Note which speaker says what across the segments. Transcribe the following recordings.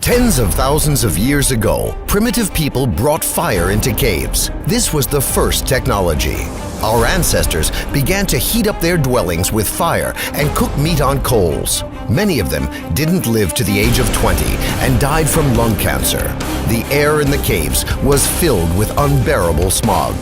Speaker 1: Tens of thousands of years ago, primitive people brought fire into caves. This was the first technology. Our ancestors began to heat up their dwellings with fire and cook meat on coals. Many of them didn't live to the age of 20 and died from lung cancer. The air in the caves was filled with unbearable smog.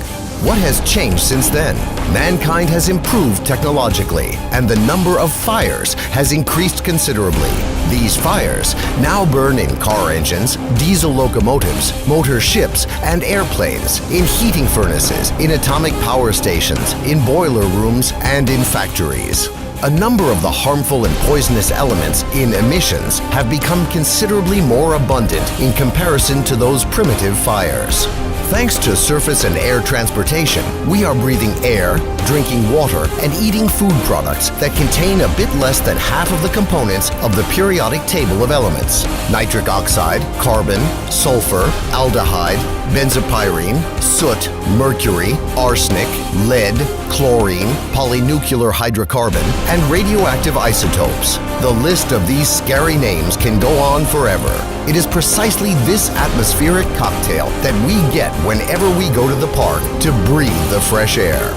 Speaker 1: What has changed since then? Mankind has improved technologically, and the number of fires has increased considerably. These fires now burn in car engines, diesel locomotives, motor ships, and airplanes, in heating furnaces, in atomic power stations, in boiler rooms, and in factories. A number of the harmful and poisonous elements in emissions have become considerably more abundant in comparison to those primitive fires. Thanks to surface and air transportation, we are breathing air, drinking water, and eating food products that contain a bit less than half of the components of the periodic table of elements: nitric oxide, carbon, sulfur, aldehyde, benzopyrene, soot, mercury, arsenic, lead, chlorine, polynuclear hydrocarbon, and radioactive isotopes. The list of these scary names can go on forever. It is precisely this atmospheric cocktail that we get whenever we go to the park to breathe the fresh air.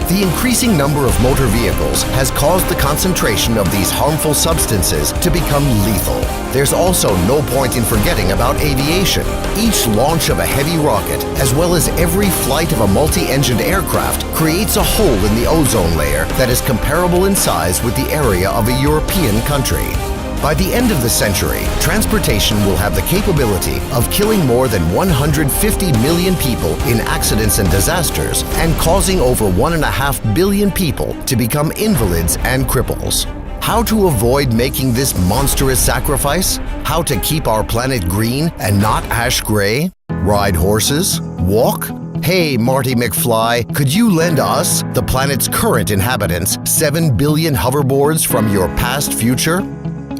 Speaker 1: The increasing number of motor vehicles has caused the concentration of these harmful substances to become lethal. There's also no point in forgetting about aviation. Each launch of a heavy rocket, as well as every flight of a multi-engined aircraft, creates a hole in the ozone layer that is comparable in size with the area of a European country. By the end of the century, transportation will have the capability of killing more than 150 million people in accidents and disasters and causing over 1.5 billion people to become invalids and cripples. How to avoid making this monstrous sacrifice? How to keep our planet green and not ash gray? Ride horses? Walk? Hey, Marty McFly, could you lend us, the planet's current inhabitants, 7 billion hoverboards from your past future?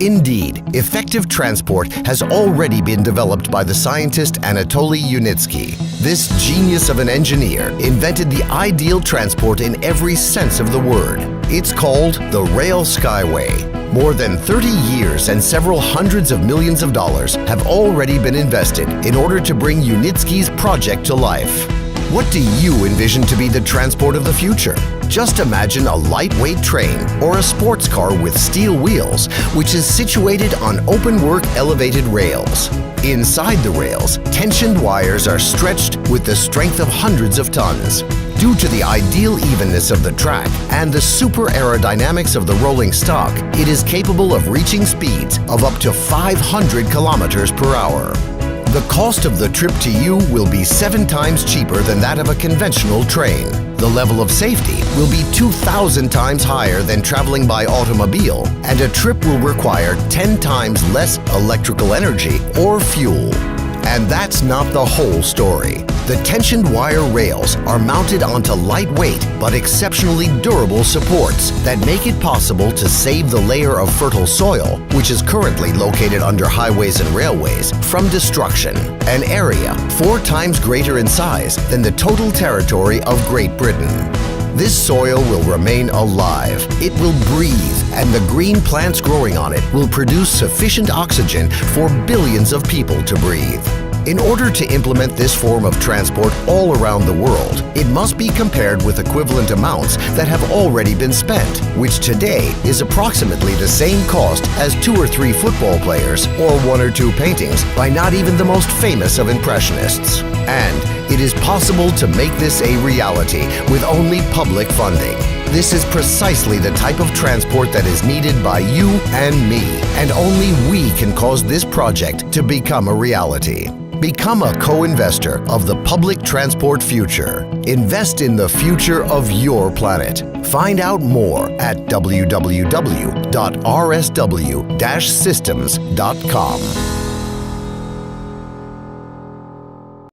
Speaker 1: Indeed, effective transport has already been developed by the scientist Anatoly Yunitsky. This genius of an engineer invented the ideal transport in every sense of the word. It's called the Rail Skyway. More than 30 years and several hundreds of millions of dollars have already been invested in order to bring Yunitsky's project to life. What do you envision to be the transport of the future? Just imagine a lightweight train or a sports car with steel wheels, which is situated on open-work elevated rails. Inside the rails, tensioned wires are stretched with the strength of hundreds of tons. Due to the ideal evenness of the track and the super aerodynamics of the rolling stock, it is capable of reaching speeds of up to 500 kilometers per hour. The cost of the trip to you will be 7 times cheaper than that of a conventional train. The level of safety will be 2,000 times higher than traveling by automobile, and a trip will require 10 times less electrical energy or fuel. And that's not the whole story. The tensioned wire rails are mounted onto lightweight but exceptionally durable supports that make it possible to save the layer of fertile soil, which is currently located under highways and railways, from destruction, an area 4 times greater in size than the total territory of Great Britain. This soil will remain alive, it will breathe, and the green plants growing on it will produce sufficient oxygen for billions of people to breathe. In order to implement this form of transport all around the world, it must be compared with equivalent amounts that have already been spent, which today is approximately the same cost as 2 or 3 football players or 1 or 2 paintings by not even the most famous of impressionists. And it is possible to make this a reality with only public funding. This is precisely the type of transport that is needed by you and me, and only we can cause this project to become a reality. Become a co-investor of the public transport future. Invest in the future of your planet. Find out more at www.rsw-systems.com.